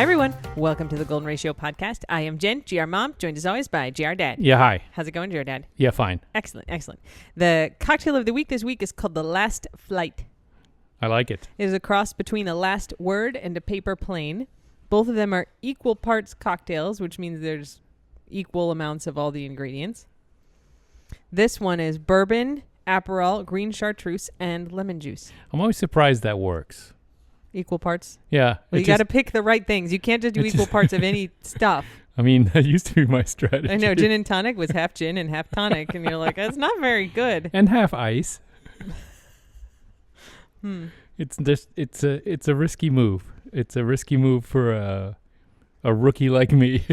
everyone. Welcome to the Golden Ratio podcast. I am Jen, GR Mom, joined as always by GR Dad. Yeah, hi. How's it going, GR Dad? Yeah, fine. Excellent, excellent. The cocktail of the week this week is called The Last Flight. I like it. It is a cross between a last word and a paper plane. Both of them are equal parts cocktails, which means there's equal amounts of all the ingredients. This one is bourbon, Aperol, green chartreuse, and lemon juice. I'm always surprised that works. Equal parts? Yeah. Well, you got to pick the right things. You can't just do equal parts of any stuff. I mean, that used to be my strategy. I know. Gin and tonic was half gin and half tonic. And you're like, that's not very good. And half ice. It's a risky move. It's a risky move for a rookie like me.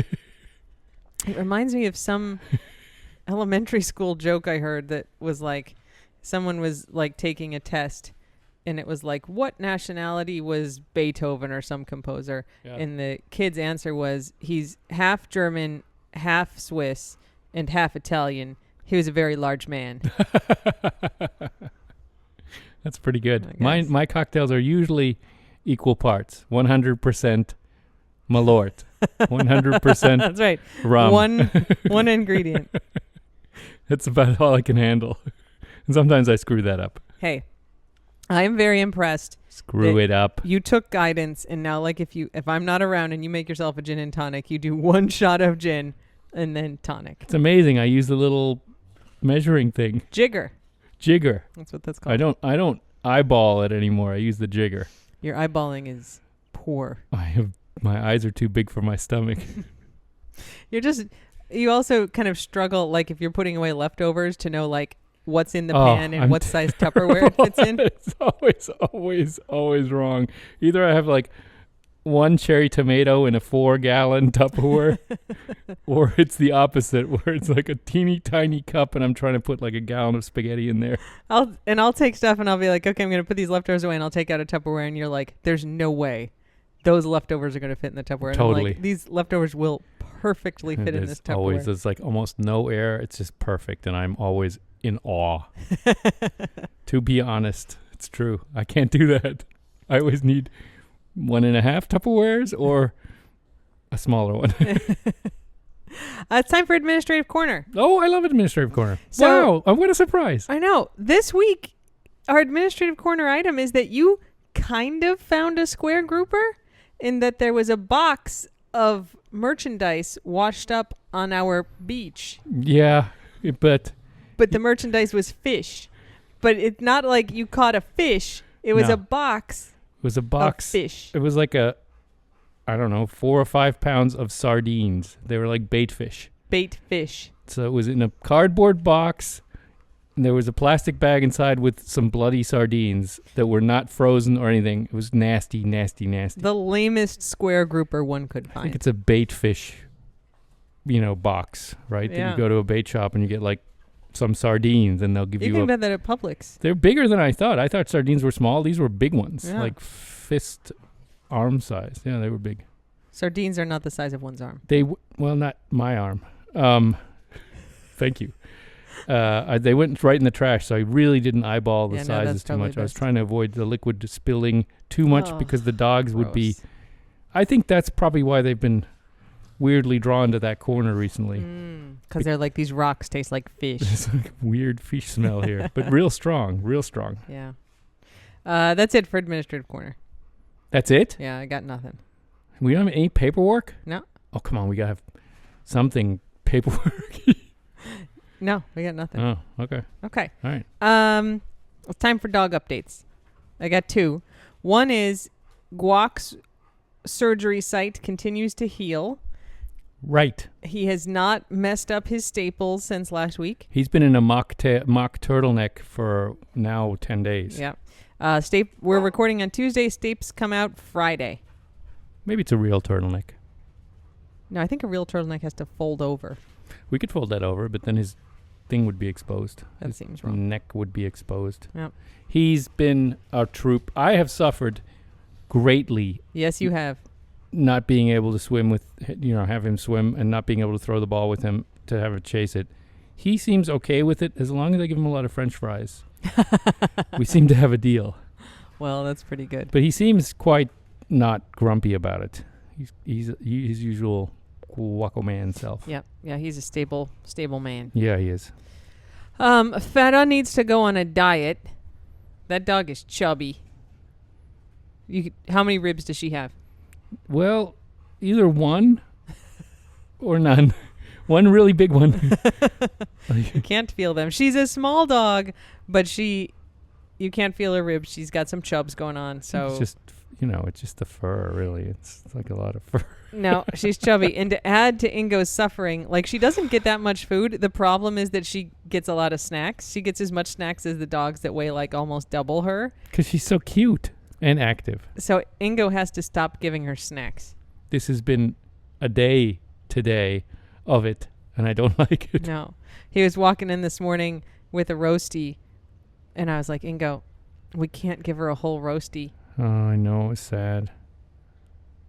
It reminds me of some elementary school joke I heard that was like, someone was like taking a test. And it was like, what nationality was Beethoven or some composer? Yeah. And the kid's answer was, he's half German, half Swiss, and half Italian. He was a very large man. That's pretty good. My cocktails are usually equal parts. 100% Malort. 100% That's right. rum. One ingredient. That's about all I can handle. And sometimes I screw that up. Hey. I am very impressed. Screw it up. You took guidance, and now, like, if I'm not around and you make yourself a gin and tonic, you do one shot of gin and then tonic. It's amazing. I use the little measuring thing. Jigger. That's what that's called. I don't eyeball it anymore. I use the jigger. Your eyeballing is poor. My eyes are too big for my stomach. You also kind of struggle, like, if you're putting away leftovers, to know, like, what's in the pan and what size Tupperware it fits in. It's always wrong. Either I have like one cherry tomato in a 4-gallon Tupperware, or it's the opposite, where it's like a teeny tiny cup and I'm trying to put like a gallon of spaghetti in there. I'll take stuff and I'll be like, okay, I'm going to put these leftovers away, and I'll take out a Tupperware, and you're like, there's no way those leftovers are going to fit in the Tupperware. Totally. And I'm like, these leftovers will perfectly fit in this Tupperware. There's like almost no air. It's just perfect, and I'm always in awe. To be honest, it's true. I can't do that. I always need 1.5 Tupperwares or a smaller one. It's time for Administrative Corner. Oh, I love Administrative Corner. Wow, what a surprise. I know. This week, our Administrative Corner item is that you kind of found a square grouper, in that there was a box of merchandise washed up on our beach. Yeah, but the merchandise was fish. But it's not like you caught a fish. It was a box. It was a box of fish. It was like 4 or 5 pounds of sardines. They were like bait fish. So it was in a cardboard box, and there was a plastic bag inside with some bloody sardines that were not frozen or anything. It was nasty, nasty, nasty. The lamest square grouper one could find. I think it's a bait fish, box, right? Yeah. That you go to a bait shop and you get like some sardines, and they'll give you. You can get that at Publix. They're bigger than I thought. I thought sardines were small. These were big ones, yeah. like fist arm size. Yeah, they were big. Sardines are not the size of one's arm. Well, not my arm. Thank you. They went right in the trash, so I really didn't eyeball the sizes too much. Best. I was trying to avoid the liquid spilling too much because the dogs would be. Gross. I think that's probably why they've been weirdly drawn to that corner recently. Because they're like, these rocks taste like fish. There's like weird fish smell here, but real strong. Yeah. That's it for Administrative Corner. That's it? Yeah, I got nothing. We don't have any paperwork? No. Oh, come on. We got to have something paperwork. No, we got nothing. Oh, okay. Okay. All right. It's time for dog updates. I got 2. One is Guac's surgery site continues to heal. Right. He has not messed up his staples since last week. He's been in a mock turtleneck for now 10 days. Yeah. We're recording on Tuesday. Stapes come out Friday. Maybe it's a real turtleneck. No, I think a real turtleneck has to fold over. We could fold that over, but then his thing would be exposed. That seems wrong. Neck would be exposed. Yep. He's been a troop. I have suffered greatly. Yes, you have. Not being able to swim with, have him swim, and not being able to throw the ball with him to have him chase it. He seems okay with it as long as I give him a lot of French fries. We seem to have a deal. Well, that's pretty good. But he seems quite not grumpy about it. He's his usual Wacko man self. Yep. Yeah, he's a stable man. Yeah, he is. Feta needs to go on a diet. That dog is chubby. How many ribs does she have? Well, either one or none. One really big one. You can't feel them. She's a small dog, but you can't feel her ribs. She's got some chubs going on. So it's just, it's just the fur, really. It's like a lot of fur. No, she's chubby. And to add to Ingo's suffering, like she doesn't get that much food. The problem is that she gets a lot of snacks. She gets as much snacks as the dogs that weigh like almost double her. Because she's so cute and active. So Ingo has to stop giving her snacks. This has been a day today of it, and I don't like it. No. He was walking in this morning with a roastie, and I was like, Ingo, we can't give her a whole roastie. Oh, I know. It's sad.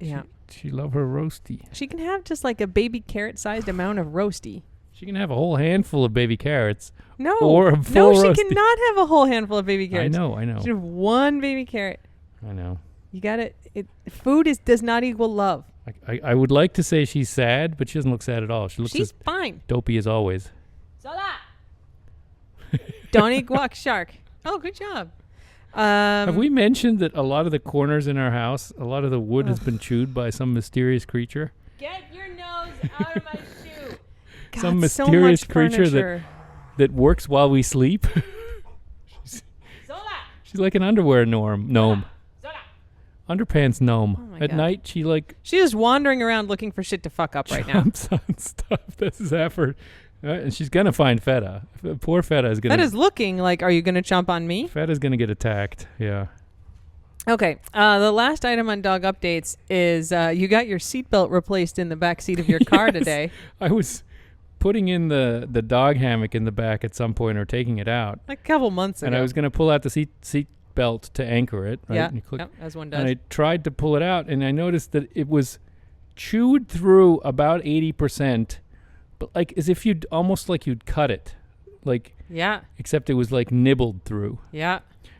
Yeah. She love her roastie. She can have just like a baby carrot-sized amount of roastie. She can have a whole handful of baby carrots. No. Or a full roastie. No, she cannot have a whole handful of baby carrots. I know. She have one baby carrot. I know. You got it. Food does not equal love. I would like to say she's sad, but she doesn't look sad at all. She's as fine. Dopey as always. Zola! Don't eat guac shark. Oh, good job. Have we mentioned that a lot of the corners in our house, a lot of the wood has been chewed by some mysterious creature? Get your nose out of my shoe. God, some mysterious creature that works while we sleep. Zola! She's like an underwear gnome. Zola! Underpants gnome. Oh At God. night, she's just wandering around looking for shit to fuck up right now. Jumps on stuff. That's his effort. And she's going to find Feta. Poor Feta is going to... Feta's looking like, are you going to chomp on me? Feta's going to get attacked. Yeah. Okay. The last item on dog updates is you got your seatbelt replaced in the back seat of your car Yes. today. I was putting in the dog hammock in the back at some point or taking it out. Like a couple months ago. And I was going to pull out the seat belt to anchor it. Right? Yeah, And you click, as one does. and I tried to pull it out, and I noticed that it was chewed through about 80%, but like as if you'd cut it. Like, yeah. except it was like nibbled through. Yeah.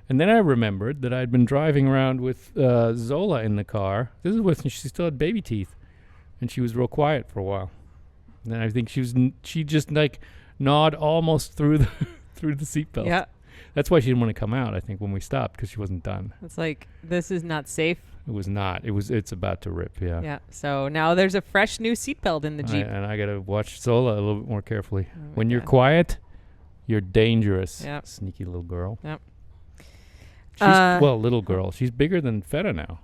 And then I remembered that I'd been driving around with Zola in the car. This is when she still had baby teeth, and she was real quiet for a while. And then I think she just like gnawed almost through the seatbelt. Yeah. That's why she didn't want to come out, I think, when we stopped, because she wasn't done. It's like, this is not safe. It was not. It's about to rip, yeah. Yeah. So now there's a fresh new seatbelt in the Jeep. And I got to watch Zola a little bit more carefully. Oh When you're God. quiet, you're dangerous. Yep. Sneaky little girl. Yep. She's, little girl. She's bigger than Feta now.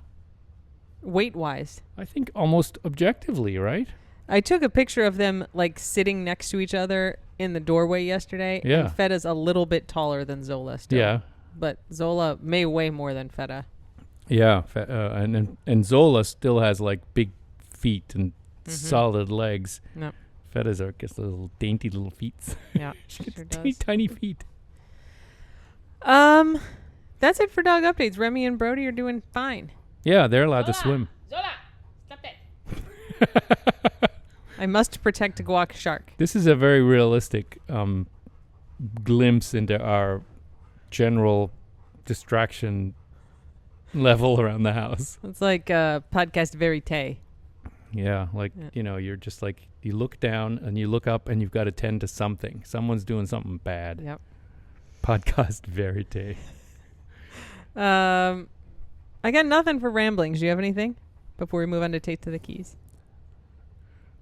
Weight-wise. I think almost objectively, right? I took a picture of them like sitting next to each other in the doorway yesterday. Yeah. And Feta's a little bit taller than Zola still. Yeah. But Zola may weigh more than Feta. Yeah. And Zola still has like big feet and solid legs. Yep. Feta's are just little dainty little feet. Yeah. She gets sure teeny does. tiny feet. That's it for dog updates. Remy and Brody are doing fine. Yeah, they're allowed to swim. Zola! Stop it. I must protect a guac shark. This is a very realistic glimpse into our general distraction level around the house. It's like podcast verite. Yeah, like, Yeah. you're just like, you look down and you look up and you've got to tend to something. Someone's doing something bad. Yep. Podcast verite. I got nothing for ramblings. Do you have anything before we move on to Taste of the Keys?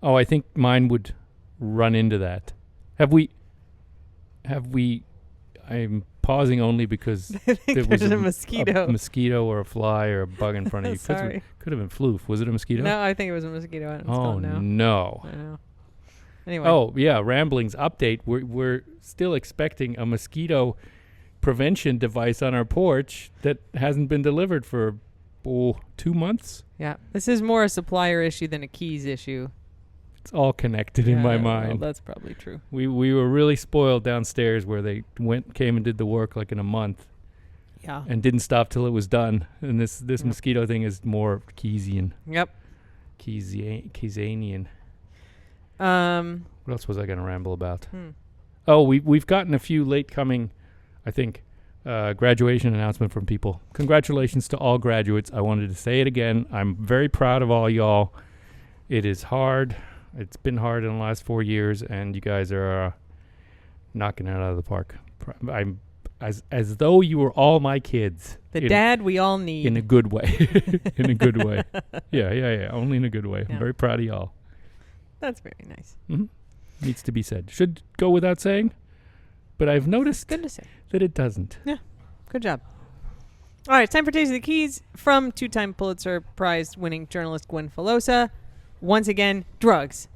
Oh, I think mine would run into that. Have we? I'm pausing only because I think there's a mosquito. A mosquito or a fly or a bug in front of you. Sorry. Could have been floof. Was it a mosquito? No, I think it was a mosquito. It's Oh called now. no. I know. Anyway. Oh yeah, ramblings update. We're still expecting a mosquito prevention device on our porch that hasn't been delivered for 2 months. Yeah. This is more a supplier issue than a keys issue. It's all connected in my mind. Well, that's probably true. We were really spoiled downstairs where they came and did the work like in a month Yeah. and didn't stop till it was done. And this mosquito thing is more Keynesian. Yep. Keynesian. What else was I going to ramble about? Hmm. Oh, we've gotten a few late coming, I think, graduation announcement from people. Congratulations to all graduates. I wanted to say it again. I'm very proud of all y'all. It is hard. It's been hard in the last 4 years, and you guys are knocking it out of the park. I'm as though you were all my kids. The dad we all need. In a good way. In a good way. Yeah. Only in a good way. Yeah. I'm very proud of y'all. That's very nice. Mm-hmm. Needs to be said. Should go without saying, but I've noticed good to say. That it doesn't. Yeah. Good job. All right, it's time for Taste of the Keys from two-time Pulitzer Prize-winning journalist Gwen Filosa. Once again, drugs.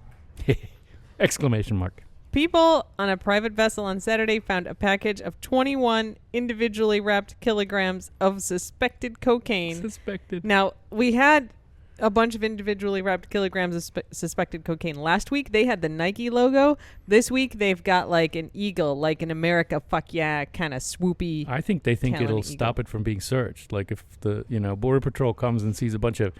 Exclamation mark. People on a private vessel on Saturday found a package of 21 individually wrapped kilograms of suspected cocaine. Suspected. Now, we had a bunch of individually wrapped kilograms of suspected cocaine. Last week, they had the Nike logo. This week, they've got like an eagle, like an America fuck yeah kind of swoopy. I think they think it'll stop it from being searched. Like if the Border Patrol comes and sees a bunch of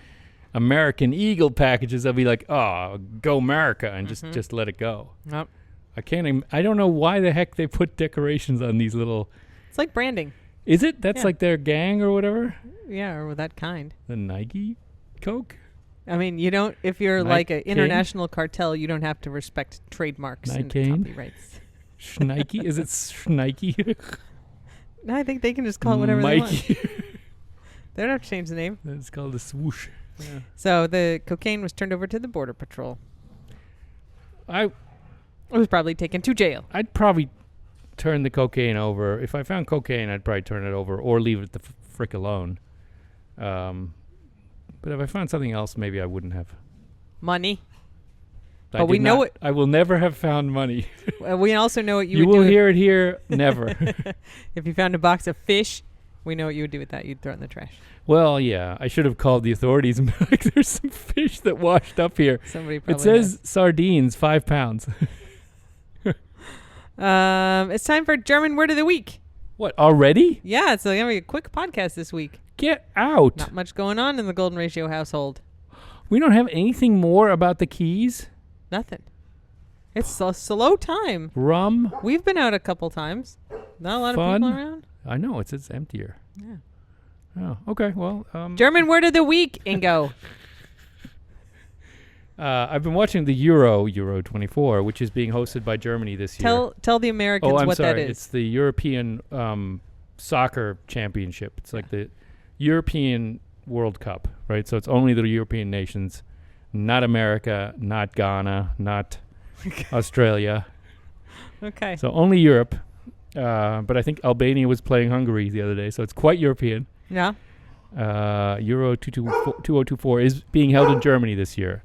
American Eagle packages, they'll be like, "Oh, go America," and just let it go. Yep. I don't know why the heck they put decorations on these little. It's like branding. Is it? That's like their gang or whatever? Yeah, or that kind. The Nike Coke? I mean, you don't, if you're like an international cartel, you don't have to respect trademarks and copyrights. Schneike? Is it Schneike? No, I think they can just call it whatever they want. They don't have to change the name. It's called the swoosh. Yeah. So the cocaine was turned over to the Border Patrol. It was probably taken to jail. I'd probably turn the cocaine over. If I found cocaine, I'd probably turn it over or leave it the frick alone. But if I found something else, maybe I wouldn't have. Money. But we know it. I will never have found money. We also know what you would do. You will hear it here, never. If you found a box of fish, we know what you would do with that. You'd throw it in the trash. Well, yeah. I should have called the authorities and been like, there's some fish that washed up here. Somebody probably It says sardines, 5 pounds. It's time for German Word of the Week. What, already? Yeah, it's going to be a quick podcast this week. Get out. Not much going on in the Golden Ratio household. We don't have anything more about the Keys? Nothing. It's a slow time. Rum. We've been out a couple times. Not a lot of people around. I know. It's emptier. Yeah. Oh, okay. Well, German Word of the Week, Ingo. I've been watching the Euro 24, which is being hosted by Germany this year. Tell the Americans what that is. It's the European soccer championship. It's like the European World Cup, right? So it's only the European nations, not America, not Ghana, not Australia. Okay. So only Europe. But I think Albania was playing Hungary the other day, so it's quite European. Yeah. Euro 2024 is being held in Germany this year.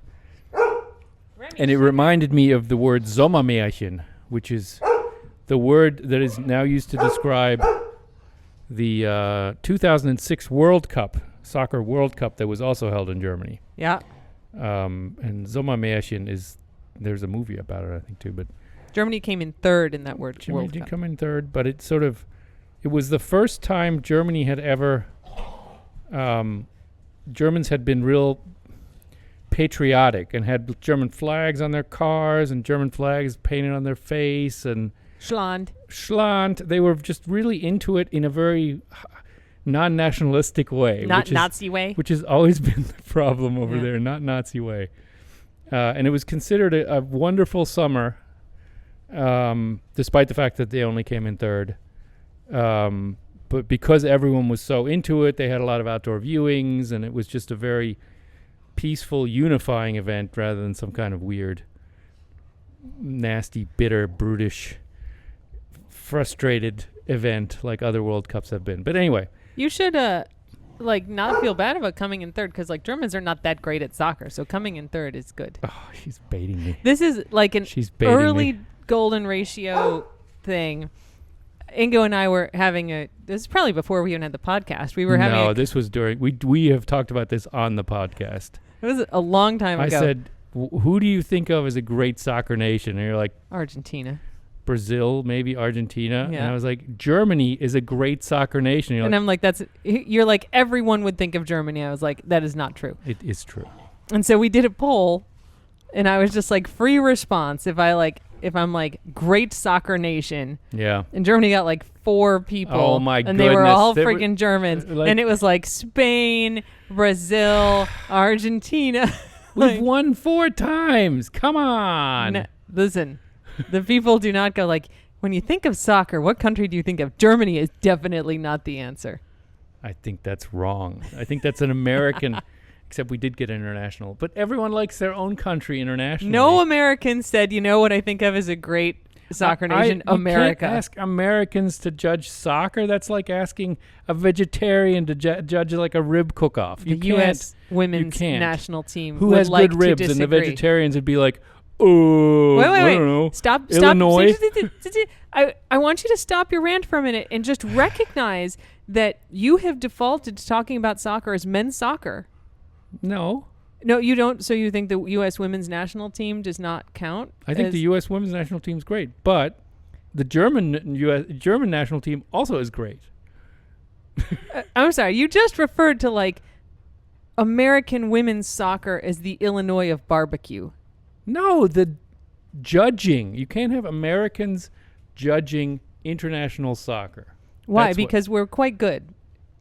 And it reminded me of the word Sommermärchen, which is the word that is now used to describe the 2006 World Cup, Soccer World Cup, that was also held in Germany. Yeah. And Sommermärchen there's a movie about it, I think, too. But Germany came in third in that World Germany Cup. did come in third, but it was the first time Germany had ever, Germans had been real patriotic and had German flags on their cars and German flags painted on their face and Schland. They were just really into it in a very non-nationalistic way. Not Nazi way. Which has always been the problem over there, not Nazi way. And it was considered a wonderful summer, despite the fact that they only came in third. But because everyone was so into it, they had a lot of outdoor viewings, and it was just a very peaceful, unifying event rather than some kind of weird, nasty, bitter, brutish, frustrated event like other World Cups have been. But anyway. You should not feel bad about coming in third, because Germans are not that great at soccer, so coming in third is good. Oh, she's baiting me. This is like an early Golden Ratio thing. Ingo and I were having this is probably before we even had the podcast. We were having this was during, we have talked about this on the podcast. It was a long time ago. I said, who do you think of as a great soccer nation? And you're like, Argentina. Brazil, maybe Argentina. Yeah. And I was like, Germany is a great soccer nation. And I'm like, you're like, everyone would think of Germany. I was like, that is not true. It is true. And so we did a poll, and I was just like, free response. If if I'm like great soccer nation. Yeah. And Germany got like 4 people. Oh my and goodness. they were all freaking Germans. like, and it was like Spain, Brazil, Argentina. We've won 4 times. Come on. Listen, the people do not go like, when you think of soccer, what country do you think of? Germany is definitely not the answer. I think that's wrong. I think that's an American, except we did get international. But everyone likes their own country internationally. No American said, you know what I think of as a great soccer nation? America. You can't ask Americans to judge soccer. That's like asking a vegetarian to judge like a rib cook-off. The U.S. women's national team who has like good ribs, to and the vegetarians would be like, oh, wait. I don't know. Stop. Illinois. I want you to stop your rant for a minute and just recognize that you have defaulted to talking about soccer as men's soccer. No, you don't. So you think the U.S. women's national team does not count? I think the U.S. women's national team is great, but the German national team also is great. I'm sorry. You just referred to like American women's soccer as the Illinois of barbecue. No, the judging. You can't have Americans judging international soccer. Why? Because we're quite good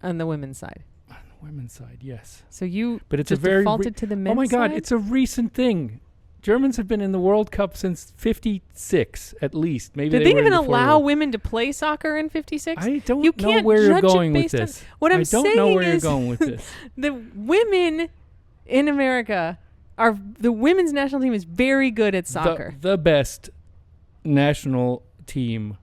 on the women's side. On the women's side, yes. So you but it's just a very defaulted to the men's side? Oh my God, it's a recent thing. Germans have been in the World Cup since 56 at least. Maybe Did they even allow women to play soccer in 56? I don't know where you're going with this. What I'm saying is I don't know where you're going with this. The women in America the women's national team is very good at soccer. The best national team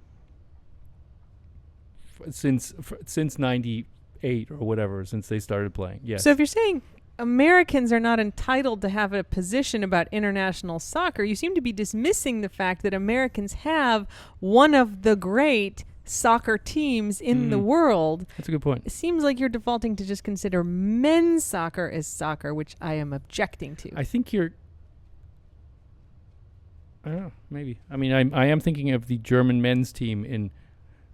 since 98 or whatever, since they started playing. Yes. So if you're saying Americans are not entitled to have a position about international soccer, you seem to be dismissing the fact that Americans have one of the great soccer teams in the world. That's a good point. It seems like you're defaulting to just consider men's soccer as soccer, which I am objecting to. I think I don't know, maybe. I mean, I am thinking of the German men's team in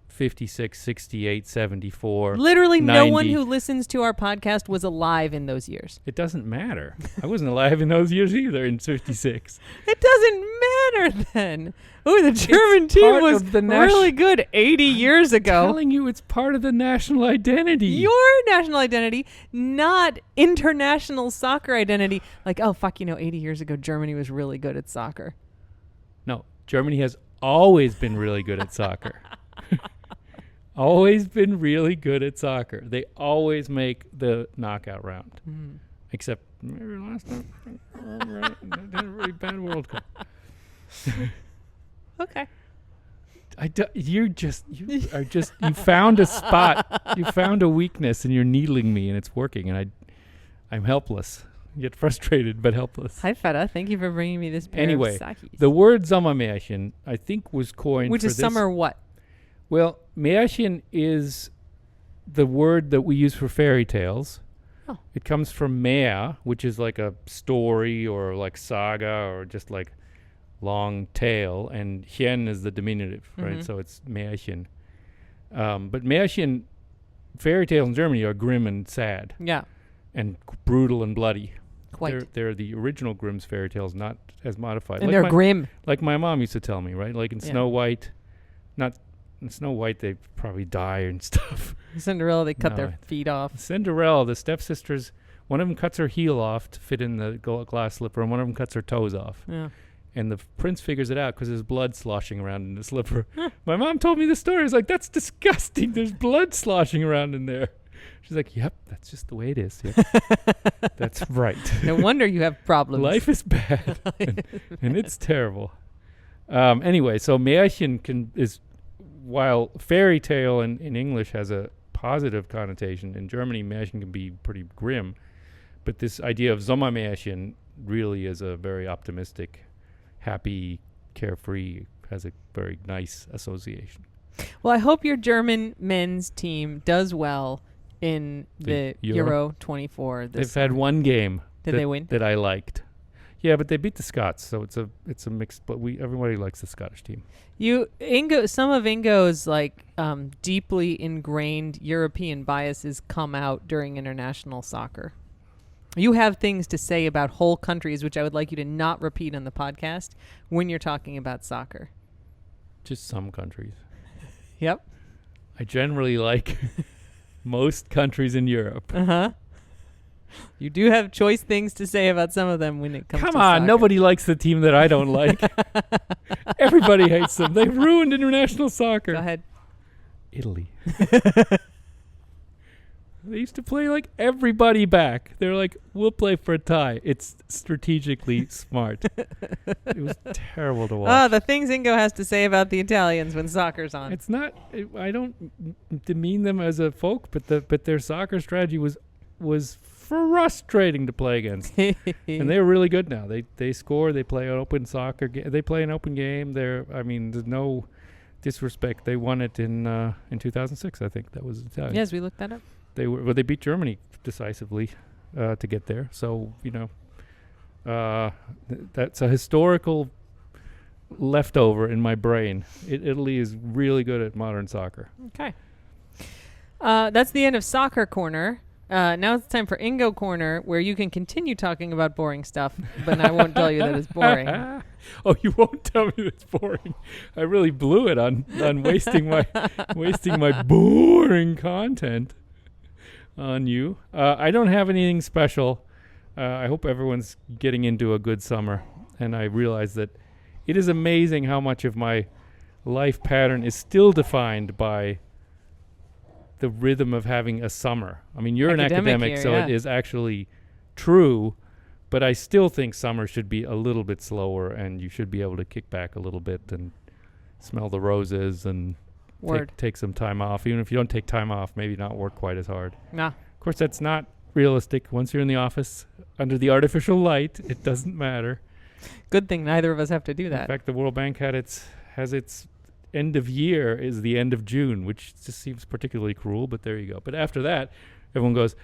56, 68, 74. Literally 90. No one who listens to our podcast was alive in those years. It doesn't matter. I wasn't alive in those years either in 56. It doesn't matter then. Oh, the German team was really good 80 years ago. I'm telling you, it's part of the national identity. Your national identity, not international soccer identity. Like, oh, fuck, 80 years ago, Germany was really good at soccer. No, Germany has always been really good at soccer. Always been really good at soccer. They always make the knockout round. Except maybe last time. Right, they did a really bad World Cup. Okay. You found a spot. You found a weakness and you're needling me and it's working and I'm helpless. Yet frustrated but helpless. Hi, Feta. Thank you for bringing me this pair of Sakis. The word Sommermärchen, I think, was coined Which for is summer what? Well, Märchen is the word that we use for fairy tales. Oh. It comes from Mär, which is like a story or like saga or just like long tale, and Chen is the diminutive, right? So it's Märchen. But Märchen, fairy tales in Germany are grim and sad. Yeah. And brutal and bloody. Quite. They're the original Grimm's fairy tales, not as modified. And they're grim. Like my mom used to tell me, right? Like in Snow White, in Snow White, they probably die and stuff. Cinderella, they cut their feet off. Cinderella, the stepsisters, one of them cuts her heel off to fit in the glass slipper, and one of them cuts her toes off. Yeah. And the prince figures it out because there's blood sloshing around in the slipper. My mom told me the story. I was like, that's disgusting. There's blood sloshing around in there. She's like, yep, that's just the way it is. Yep. That's right. No wonder you have problems. Life is bad, and it's terrible. Anyway, so Märchen is, while fairy tale in English has a positive connotation, in Germany, Märchen can be pretty grim. But this idea of Sommermärchen really is a very optimistic, happy, carefree, has a very nice association. Well, I hope your German men's team does well in the Euro 24. They've had one game. Did they win? That I liked. Yeah, but they beat the Scots, so it's a mix. But everybody likes the Scottish team. Some of Ingo's deeply ingrained European biases come out during international soccer. You have things to say about whole countries, which I would like you to not repeat on the podcast when you're talking about soccer. Just some countries. Yep. I generally like most countries in Europe. Uh-huh. You do have choice things to say about some of them when it comes to Come on, soccer. nobody likes the team that I don't like. Everybody hates them. They've ruined international soccer. Go ahead. Italy. They used to play like everybody back. They're like, we'll play for a tie. It's strategically smart. It was terrible to watch. Oh, the things Ingo has to say about the Italians when soccer's on. It's not. I don't demean them as a folk, but their soccer strategy was frustrating to play against. And they're really good now. They score. They play an open soccer. They play an open game. There's no disrespect. They won it in 2006. I think that was Italian. Yes, we looked that up. They beat Germany decisively to get there. So that's a historical leftover in my brain. Italy is really good at modern soccer. Okay. That's the end of Soccer Corner. Now it's time for Ingo Corner, where you can continue talking about boring stuff, but I won't tell you that it's boring. Oh, you won't tell me it's boring. I really blew it on wasting my boring content on you. I don't have anything special. I hope everyone's getting into a good summer, and I realize that it is amazing how much of my life pattern is still defined by the rhythm of having a summer. I mean, you're an academic, here, so yeah. it is actually true, but I still think summer should be a little bit slower, and you should be able to kick back a little bit and smell the roses and take some time off. Even if you don't take time off, maybe not work quite as hard. Nah. Of course, that's not realistic. Once you're in the office under the artificial light, it doesn't matter. Good thing neither of us have to do that. In fact, the World Bank has its end of year is the end of June, which just seems particularly cruel, but there you go. But after that, everyone goes,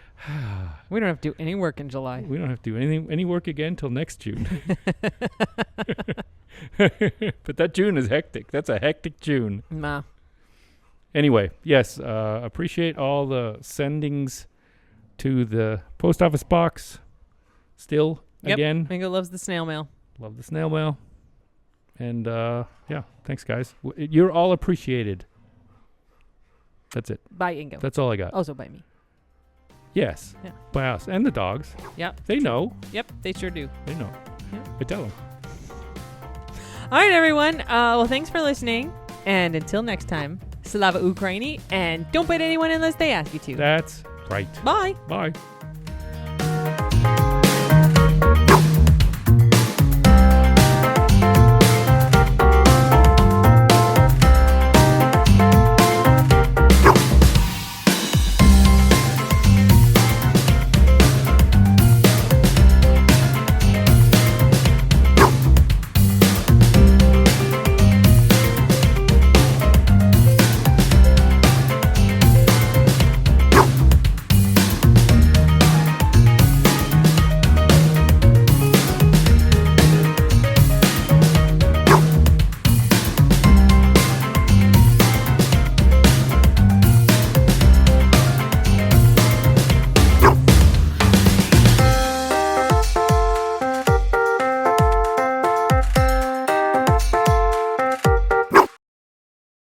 we don't have to do any work in July. We don't have to do any work again till next June. But that June is hectic. That's a hectic June. Nah. Anyway, yes, appreciate all the sendings to the post office box. Still, again. Ingo loves the snail mail. Love the snail mail. And, yeah, thanks, guys. You're all appreciated. That's it. By Ingo. That's all I got. Also by me. Yes. Yeah. By us. And the dogs. Yep. They know. Yep, they sure do. They know. Yep. I tell them. All right, everyone. Well, thanks for listening. And until next time, Slava Ukraini. And don't bite anyone unless they ask you to. That's right. Bye. Bye.